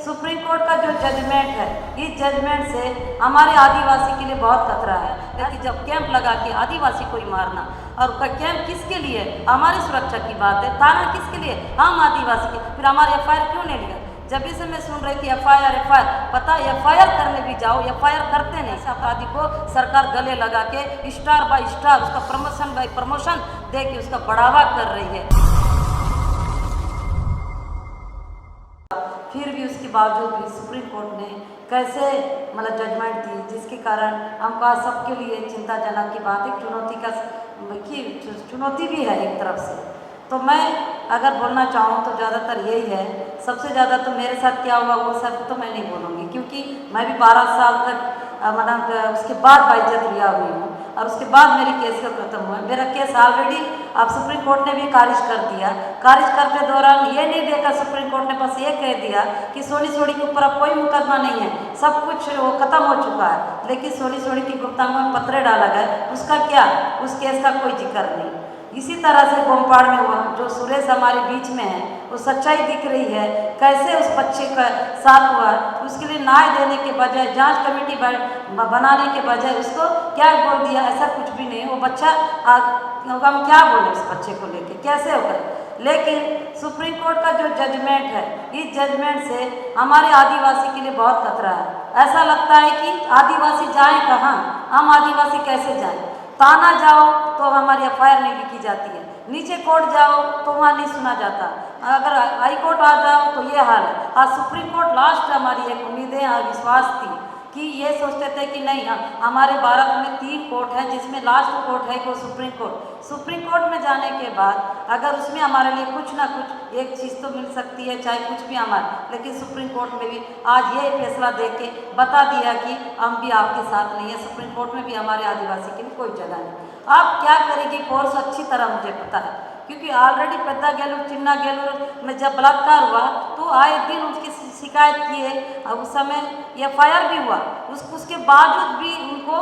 Supreme court का जो judgement है, इस जजमेंट से हमारे आदिवासी के लिए बहुत खतरा है। लेकिन जब कैंप लगा के आदिवासी को ही मारना, और कैंप किसके लिए? हमारी सुरक्षा की बात है। थाना किसके लिए? हम आदिवासी के। फिर हमारे एफआईआर क्यों नहीं लिया? जब भी से मैं सुन रही थी एफआईआर पता एफआईआर करने भी जाओ, एफआईआर करते नहीं। अपराधी को सरकार गले लगा के स्टार बाय स्टार उसका प्रमोशन बाय प्रमोशन दे के उसका बढ़ावा कर रही है। फिर भी उसके बावजूद भी सुप्रीम कोर्ट ने कैसे जजमेंट दी, जिसके कारण हमको आज सबके लिए चिंताजनक की बात है। चुनौती भी है एक तरफ से। तो मैं अगर बोलना चाहूँ तो ज़्यादातर यही है। सबसे ज़्यादा तो मेरे साथ क्या हुआ वो सब तो मैं नहीं बोलूँगी, क्योंकि मैं भी 12 साल तक उसके बाद बाइज्जत रिहा हुई हूँ, और उसके बाद मेरी केस का खत्म हुआ। मेरा केस ऑलरेडी अब सुप्रीम कोर्ट ने भी खारिज कर दिया। खारिज करते दौरान ये नहीं देखा सुप्रीम कोर्ट ने, बस ये कह दिया कि सोनी सोनी के ऊपर अब कोई मुकदमा नहीं है, सब कुछ वो खत्म हो चुका है। लेकिन सोनी सोनी की गुप्तांगों में पत्र डाला गया, उसका क्या? उस केस का कोई जिक्र नहीं। इसी तरह से गोमपाड़ में हुआ, जो सुरेश हमारे बीच में है, वो सच्चाई दिख रही है कैसे उस बच्चे का साथ हुआ। उसके लिए न्याय देने के बजाय, जांच कमेटी बनाने के बजाय उसको क्या बोल दिया? ऐसा कुछ भी नहीं। वो बच्चा हम क्या बोले उस बच्चे को लेके, कैसे होगा? लेकिन सुप्रीम कोर्ट का जो जजमेंट है, इस जजमेंट से हमारे आदिवासी के लिए बहुत खतरा है। ऐसा लगता है कि आदिवासी जाएं कहाँ, हम आदिवासी कैसे जाएं? थाना जाओ तो हमारी एफआईआर नहीं लिखी जाती है, नीचे कोर्ट जाओ तो वहाँ नहीं सुना जाता, अगर हाई कोर्ट आ जाओ तो ये हाल है। आज सुप्रीम कोर्ट लास्ट हमारी एक उम्मीदें और विश्वास थी कि ये सोचते थे कि नहीं, हमारे भारत में 3 कोर्ट हैं, जिसमें लास्ट कोर्ट है वो सुप्रीम कोर्ट। सुप्रीम कोर्ट में जाने के बाद अगर उसमें हमारे लिए कुछ ना कुछ एक चीज़ तो मिल सकती है, चाहे कुछ भी हमारे, लेकिन सुप्रीम कोर्ट में भी आज ये फैसला दे के बता दिया कि हम भी आपके साथ नहीं है। सुप्रीम कोर्ट में भी हमारे आदिवासी के लिए कोई जगह नहीं। आप क्या करेगी फोर्स, अच्छी तरह मुझे पता है, क्योंकि ऑलरेडी पेद्दा गैलूर, चिन्ना गैलूर में जब बलात्कार हुआ तो आए दिन उसकी शिकायत किए, और उस समय एफआईआर भी हुआ, उसके बावजूद भी उनको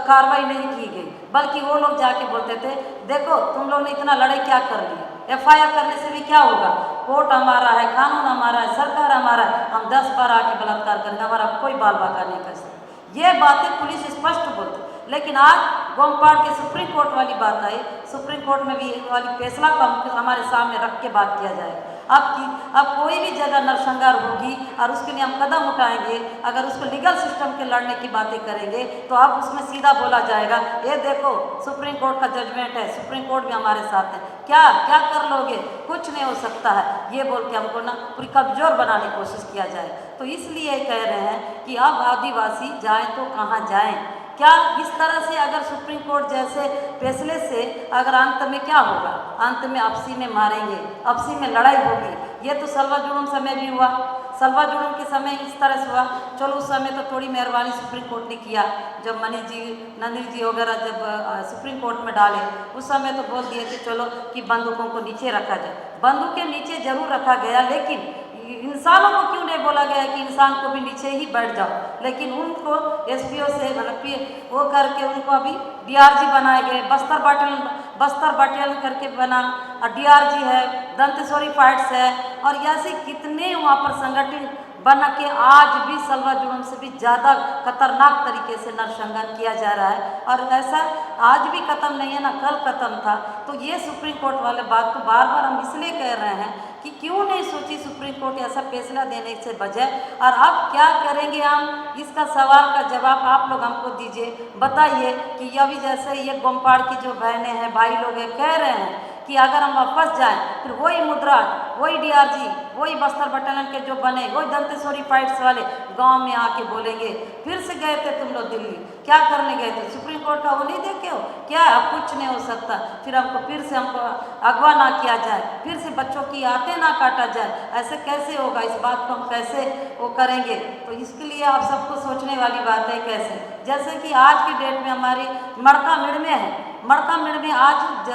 कार्रवाई नहीं की गई, बल्कि वो लोग जाके बोलते थे देखो तुम लोग ने इतना लड़ाई क्या कर ली, एफआईआर करने से भी क्या होगा, कोर्ट हमारा है, कानून हमारा है, सरकार हमारा है, हम 10 बार आके बलात्कार करेंगे, हमारा कोई बाल बाका नहीं कर सकते। ये बातें पुलिस स्पष्ट बोलती। लेकिन आज गोमपाड़ के सुप्रीम कोर्ट वाली बात आई, सुप्रीम कोर्ट में भी वाली फैसला को हमारे सामने रख के बात किया जाए। अब कोई भी जगह नरसंहार होगी और उसके लिए हम कदम उठाएंगे, अगर उसको लीगल सिस्टम के लड़ने की बातें करेंगे तो अब उसमें सीधा बोला जाएगा ये देखो सुप्रीम कोर्ट का जजमेंट है, सुप्रीम कोर्ट भी हमारे साथ है, क्या क्या कर लोगे, कुछ नहीं हो सकता है, ये बोल के हमको ना पूरी कमज़ोर बनाने की कोशिश किया जाए। तो इसलिए कह रहे हैं कि अब आदिवासी जाएँ तो कहाँ जाएँ? क्या इस तरह से अगर सुप्रीम कोर्ट जैसे फैसले से अगर अंत में क्या होगा? अंत में आपसी में मारेंगे, आपसी में लड़ाई होगी। ये तो सलवा जुलूम समय भी हुआ, सलवा जुलूम के समय इस तरह से हुआ। चलो उस समय तो थोड़ी मेहरबानी सुप्रीम कोर्ट ने किया, जब मनीष जी, नंदिनी जी वगैरह जब सुप्रीम कोर्ट में डाले, उस समय तो बोल दिए थे चलो कि बंदूकों को नीचे रखा जाए। बंदूकें नीचे जरूर रखा गया, लेकिन इंसानों को क्यों नहीं बोला गया कि इंसान को भी नीचे ही बैठ जाओ? लेकिन उनको एसपीओ से वो करके उनको अभी डीआरजी बनाए गए, बस्तर बटालियन करके बना, और डीआरजी है, दंतेश्वरी फाइट्स है, और ऐसे कितने वहाँ पर संगठन बन के आज भी सलवा जुलूम से भी ज़्यादा खतरनाक तरीके से नरसंहार किया जा रहा है। और ऐसा आज भी ख़त्म नहीं है ना, कल ख़त्म था। तो ये सुप्रीम कोर्ट वाले बात को बार बार हम इसलिए कह रहे हैं कि क्यों नहीं सोची सुप्रीम कोर्ट ऐसा फैसला देने से बजाय। और अब क्या करेंगे हम, इसका सवाल का जवाब आप लोग हमको दीजिए, बताइए कि अभी जैसे ये गोमपाड़ की जो बहनें हैं, भाई लोग हैं, कह रहे हैं कि अगर हम वापस जाएं फिर वही मुद्रा, वही डीआरजी, वही बस्तर बटालियन के जो बने, वही दंतेश्वरी फाइट्स वाले गांव में आके बोलेंगे फिर से गए थे तुम लोग दिल्ली, क्या करने गए थे? सुप्रीम कोर्ट का वो नहीं देखे हो क्या? अब कुछ नहीं हो सकता, फिर फिर से हमको अगवा ना किया जाए, फिर से बच्चों की आंखें ना काटा जाए, ऐसे कैसे होगा? इस बात को हम कैसे वो करेंगे? तो इसके लिए आप सबको सोचने वाली बात है कैसे। जैसे कि आज की डेट में हमारी मड़का मिड़ में है, मड़का मिड़ में आज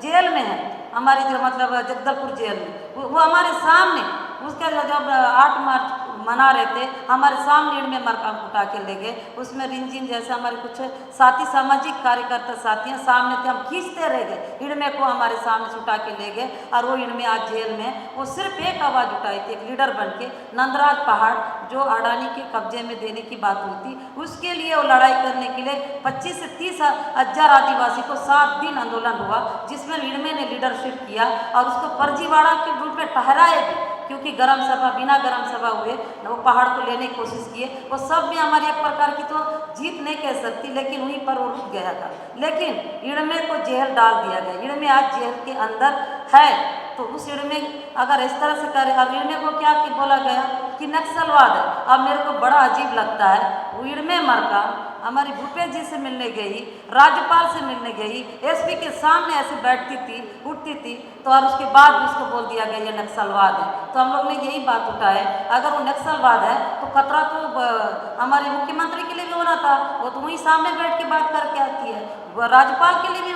जेल में है, हमारी जो जगदलपुर जेल में, वो हमारे सामने उसके जब 8 मार्च मना रहे थे, हमारे सामने इड़ में मरकाम उठा के ले गए। उसमें रिंजिन जैसे हमारे कुछ साथी सामाजिक कार्यकर्ता साथियाँ सामने थे, हम खींचते रह गए, इड़ में को हमारे सामने से उठा के ले गए। और वो इड़ में आज जेल में, वो सिर्फ एक आवाज़ उठाई थी, एक लीडर बन के, नंदराज पहाड़ जो अडानी के कब्जे में देने की बात हुई थी, उसके लिए वो लड़ाई करने के लिए 25 से 30 हजार आदिवासी को 7 दिन आंदोलन हुआ, जिसमें इड़मे ने लीडरशिप किया और उसको फर्जीवाड़ा के रूप में ठहराए भी, क्योंकि गरम सभा बिना गरम सभा हुए वो पहाड़ को लेने की कोशिश किए। वो सब में हमारी एक प्रकार की तो जीत नहीं कह सकती, लेकिन वहीं पर वो रुक गया था। लेकिन इड़मे को जेल डाल दिया गया, इड़मे आज जेल के अंदर है। तो उस इड़मे अगर इस तरह से करे, अब इड़मे को क्या कि बोला गया कि नक्सलवाद है। अब मेरे को बड़ा अजीब लगता है, वो इड़मे मरकाम हमारी भूपेश जी से मिलने गई, राज्यपाल से मिलने गई, एसपी के सामने ऐसे बैठती थी, उठती थी, तो और उसके बाद भी उसको बोल दिया गया ये नक्सलवाद है। तो हम लोग ने यही बात उठाए, अगर वो नक्सलवाद है तो खतरा तो हमारे मुख्यमंत्री के लिए भी होना था, वो तो वहीं सामने बैठ के बात करके आती है। राज्यपाल के लिए भी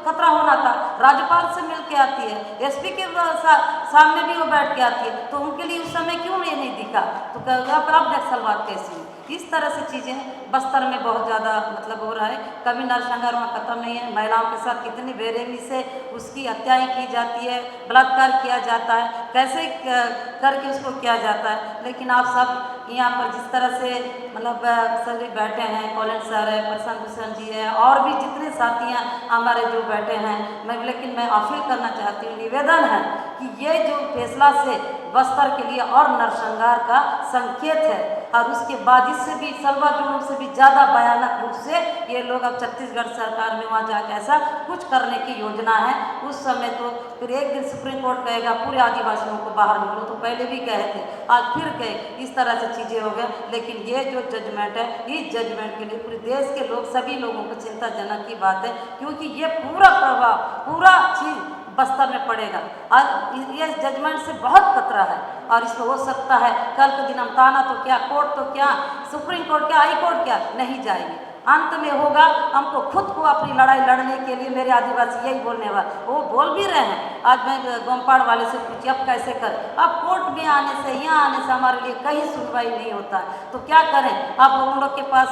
खतरा होना था, राज्यपाल से मिल के आती है, एसपी के सामने भी वो बैठ के आती है, तो उनके लिए उस समय क्यों ये नहीं दिखा? तो अब नक्सलवाद कैसी? इस तरह से चीज़ें बस्तर में बहुत ज़्यादा मतलब हो रहा है। कभी नरसंहार वहाँ खत्म नहीं है, महिलाओं के साथ कितनी बेरहमी से उसकी हत्याएं की जाती है, बलात्कार किया जाता है, कैसे करके उसको किया जाता है। लेकिन आप सब यहाँ पर जिस तरह से मतलब सभी बैठे हैं, कॉलेज सर है, प्रशांत भूषण जी है, और भी जितने साथियाँ हमारे जो बैठे हैं, लेकिन मैं अपील करना चाहती हूँ, निवेदन है कि ये जो फैसला से बस्तर के लिए और नरसंहार का संकेत है, और उसके बाद इससे भी सलवा जुलूम से भी ज़्यादा भयानक रूप से ये लोग अब छत्तीसगढ़ सरकार में वहाँ जाकर ऐसा कुछ करने की योजना है। उस समय तो फिर एक दिन सुप्रीम कोर्ट कहेगा पूरे आदिवासियों को बाहर निकलो, तो पहले भी कहे थे, आज फिर कहे, इस तरह से चीज़ें हो गए। लेकिन ये जो जजमेंट है, इस जजमेंट के लिए पूरे देश के लोग, सभी लोगों को चिंताजनक की बात है, क्योंकि ये पूरा प्रभाव, पूरा चीज़ बस्तर में पड़ेगा। और ये जजमेंट से बहुत खतरा है, और इसमें हो सकता है कल के दिन हम थाना तो क्या, कोर्ट तो क्या, सुप्रीम कोर्ट क्या, हाई कोर्ट क्या, नहीं जाएंगे। अंत में होगा हमको खुद को अपनी लड़ाई लड़ने के लिए, मेरे आदिवासी यही बोलने वाले, वो बोल भी रहे हैं। आज मैं गोमपाड़ वाले से पूछी अब कैसे कर, अब कोर्ट में आने से, यहाँ आने से हमारे लिए कहीं सुनवाई नहीं होता है, तो क्या करें? अब उन लोग के पास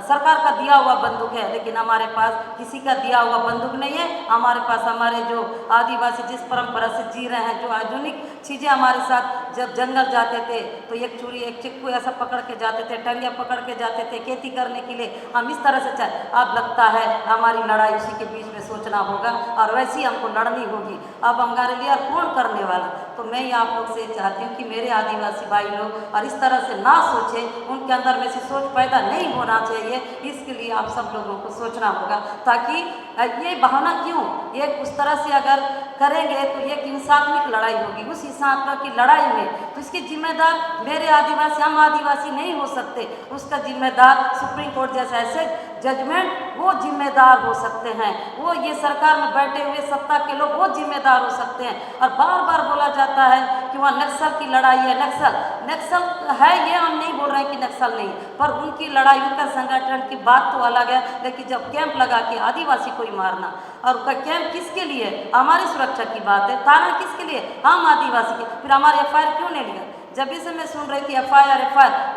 सरकार का दिया हुआ बंदूक है, लेकिन हमारे पास किसी का दिया हुआ बंदूक नहीं है। हमारे पास हमारे जो आदिवासी जिस परंपरा से जी रहे हैं, जो आधुनिक चीज़ें हमारे साथ, जब जंगल जाते थे तो एक छुरी एक चिक्कू ऐसा पकड़ के जाते थे, टंगिया पकड़ के जाते थे खेती करने के लिए, हम इस तरह से चाहे। अब लगता है हमारी लड़ाई उसी के बीच में सोचना होगा, और वैसी हमको लड़नी होगी। अब हमारे लिए कौन करने वाला? तो मैं ये आप लोग से चाहती हूँ कि मेरे आदिवासी भाई लोग और इस तरह से ना सोचें, उनके अंदर में से सोच पैदा नहीं होना चाहिए। इसके लिए आप सब लोगों को सोचना होगा, ताकि ये बहाना क्यों, ये उस तरह से अगर करेंगे तो ये हिंसात्मक लड़ाई होगी। उस हिंसात्मक की लड़ाई में तो इसके जिम्मेदार मेरे आदिवासी, हम आदिवासी नहीं हो सकते। उसका जिम्मेदार सुप्रीम कोर्ट जैसा ऐसे जजमेंट, वो जिम्मेदार हो सकते हैं। वो ये सरकार में बैठे हुए सत्ता के लोग, वो जिम्मेदार हो सकते हैं। और बार बार बोला जाता है कि वहाँ नक्सल की लड़ाई है, नक्सल है, ये हम नहीं बोल रहे हैं कि नक्सल नहीं, पर उनकी लड़ाई, उनका संगठन की बात तो अलग है। लेकिन जब कैंप लगा के आदिवासी को ही मारना, और उसका कैंप किसके लिए? हमारी सुरक्षा की बात है। थाना किसके लिए? हम आदिवासी के। फिर हमारे FIR क्यों नहीं लिया? जब भी से मैं सुन रही थी FIR,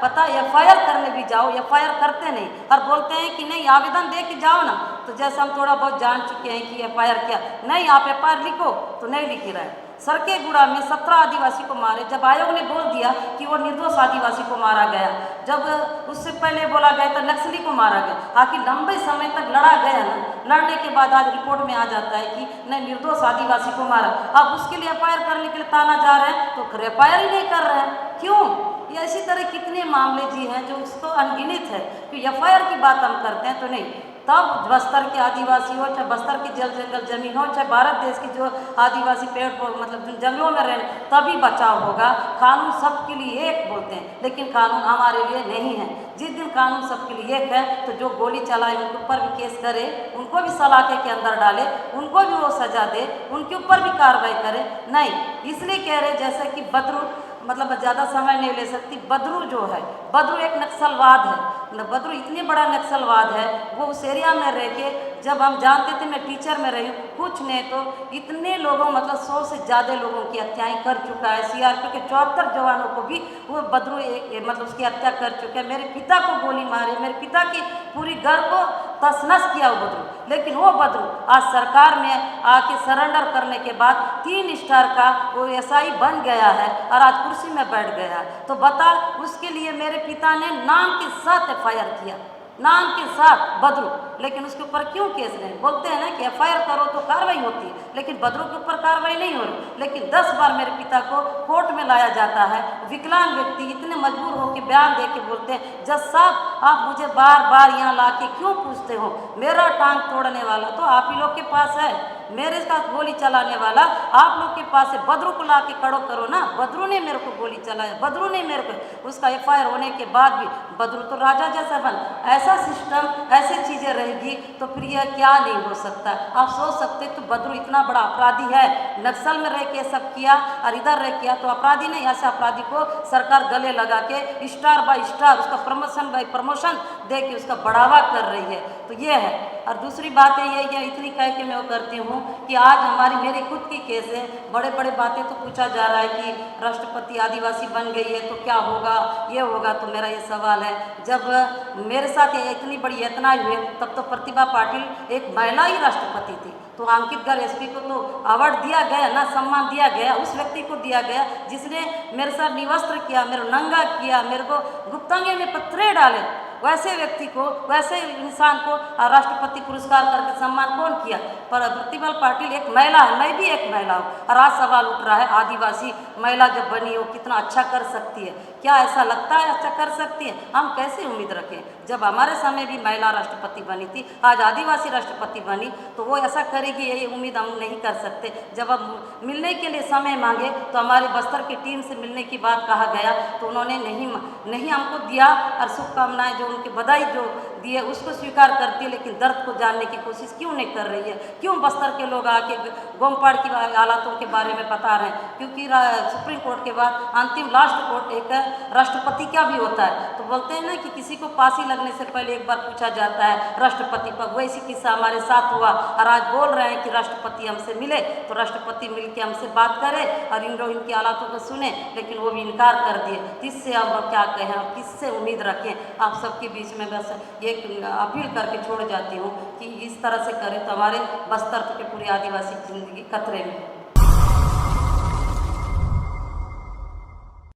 पता FIR करने भी जाओ, FIR करते नहीं, और बोलते हैं कि नहीं आवेदन दे के जाओ ना। तो जैसे हम थोड़ा बहुत जान चुके हैं कि FIR क्या, नहीं आप FIR लिखो तो नहीं लिख रहे। सरकेगुड़ा में 17 आदिवासी को मारे, जब आयोग ने बोल दिया कि वो निर्दोष आदिवासी को मारा गया, जब उससे पहले बोला गया था नक्सली को मारा गया। आखिर लंबे समय तक लड़ा गया ना, लड़ने के बाद आज रिपोर्ट में आ जाता है कि नहीं निर्दोष आदिवासी को मारा। अब उसके लिए FIR करने के लिए थाना जा रहे हैं तो फिर FIR ही नहीं कर रहे हैं, क्यों? ये इसी तरह कितने मामले जी हैं जो उसको अनगिनत है कि FIR की बात हम करते हैं तो नहीं। तब बस्तर के आदिवासी हो, चाहे बस्तर की जल जंगल जमीन हो, चाहे भारत देश की जो आदिवासी पेड़ मतलब जंगलों में रहे, तभी बचाव होगा। कानून सबके लिए एक बोलते हैं, लेकिन कानून हमारे लिए नहीं है। जिस दिन कानून सबके लिए एक है तो जो गोली चलाए उनके ऊपर भी केस करे, उनको भी सलाखे के अंदर डाले, उनको भी वो सजा दे, उनके ऊपर भी कार्रवाई करे। नहीं, इसलिए कह रहे जैसे कि बदरू मतलब ज़्यादा समय नहीं ले सकती। बद्रू जो है, बद्रू एक नक्सलवाद है। बद्रू इतनी बड़ा नक्सलवाद है, वो उस एरिया में रह के, जब हम जानते थे, मैं टीचर में रही हूँ, कुछ नहीं तो इतने लोगों मतलब 100 से ज़्यादा लोगों की हत्याएं कर चुका है। सीआरपी के 74 जवानों को भी वो बद्रू मतलब उसकी हत्या कर चुका है। मेरे पिता को गोली मारी, मेरे पिता की पूरी घर को तस-नस किया वो बद्रू। लेकिन वो बद्रू आज सरकार में आके सरेंडर करने के बाद 3 स्टार का वो एसआई बन गया है और आज कुर्सी में बैठ गया। तो बता, उसके लिए मेरे पिता ने नाम के साथ एफआईआर किया, नाम के साथ बद्रू। लेकिन उसके ऊपर क्यों केस नहीं? बोलते हैं ना कि एफआईआर करो तो कार्रवाई होती है, लेकिन बद्रू के ऊपर कार्रवाई नहीं हो रही। लेकिन 10 बार मेरे पिता को कोर्ट में लाया जाता है। विकलांग व्यक्ति इतने मजबूर हो के बयान दे के बोलते हैं, जज साहब आप मुझे बार बार यहाँ ला के क्यों पूछते हो? मेरा टांग तोड़ने वाला तो आप ही लोग के पास है, मेरे साथ गोली चलाने वाला आप लोग के पास है। बद्रू को ला के खड़ो करो ना। बद्रू ने मेरे को गोली चलाया, बद्रू ने मेरे को, उसका एफआईआर होने के बाद भी बद्रू तो राजा जैसा बन। ऐसा सिस्टम, ऐसी चीज़ें रहेगी तो फिर यह क्या नहीं हो सकता। आप सोच सकते तो बद्रू इतना बड़ा अपराधी है, नक्सल में रह के सब किया और इधर रह किया तो अपराधी नहीं। ऐसे अपराधी को सरकार गले लगा के स्टार बाय स्टार उसका प्रमोशन बाय प्रमोशन दे के उसका बढ़ावा कर रही है। तो ये है। और दूसरी बात है ये, इतनी कह के मैं वो करती हूँ कि आज हमारी मेरी खुद की केस है। बड़े बड़े बातें तो पूछा जा रहा है कि राष्ट्रपति आदिवासी बन गई है तो क्या होगा, ये होगा। तो मेरा ये सवाल है, जब मेरे साथ ये इतनी बड़ी यातना हुई तब तो प्रतिभा पाटिल एक महिला ही राष्ट्रपति थी। तो अंकित गर्ग एसपी को तो अवार्ड दिया गया ना, सम्मान दिया गया, उस व्यक्ति को दिया गया जिसने मेरे साथ निवस्त्र किया, मेरे नंगा किया, मेरे को गुप्तांगे में पत्थरे डाले। वैसे व्यक्ति को, वैसे इंसान को राष्ट्रपति पुरस्कार करके सम्मान कौन किया? पर प्रतिभा पाटिल एक महिला है, मैं भी एक महिला हूँ। और आज सवाल उठ रहा है आदिवासी महिला जब बनी वो कितना अच्छा कर सकती है। क्या ऐसा लगता है अच्छा कर सकती है? हम कैसे उम्मीद रखें जब हमारे समय भी महिला राष्ट्रपति बनी थी, आज आदिवासी राष्ट्रपति बनी तो वो ऐसा करेगी, यही उम्मीद हम नहीं कर सकते। जब अब मिलने के लिए समय मांगे तो हमारे बस्तर की टीम से मिलने की बात कहा गया तो उन्होंने नहीं हमको दिया। और शुभकामनाएं जो उनकी बधाई जो दी है उसको स्वीकार करती है, लेकिन दर्द को जानने की कोशिश क्यों नहीं कर रही है? क्यों बस्तर के लोग आके गोमपाड़ की हालातों के बारे में बता रहे हैं? क्योंकि सुप्रीम कोर्ट के बाद अंतिम लास्ट कोर्ट एक राष्ट्रपति का भी होता है। तो बोलते हैं ना कि किसी को फांसी लगने से पहले एक बार पूछा जाता है राष्ट्रपति पर। वैसी किस्सा हमारे साथ हुआ और आज बोल रहे हैं कि राष्ट्रपति हमसे मिले तो राष्ट्रपति मिल के हमसे बात करे और इनकी हालातों को सुने, लेकिन वो भी इनकार कर दिए। इससे हम क्या कहें, हम किससे उम्मीद रखें? आप सबके बीच में बस एक अपील करके छोड़ जाती हूँ कि इस तरह से करें तो हमारे बस्तर के पूरी आदिवासी जिंदगी खतरे में।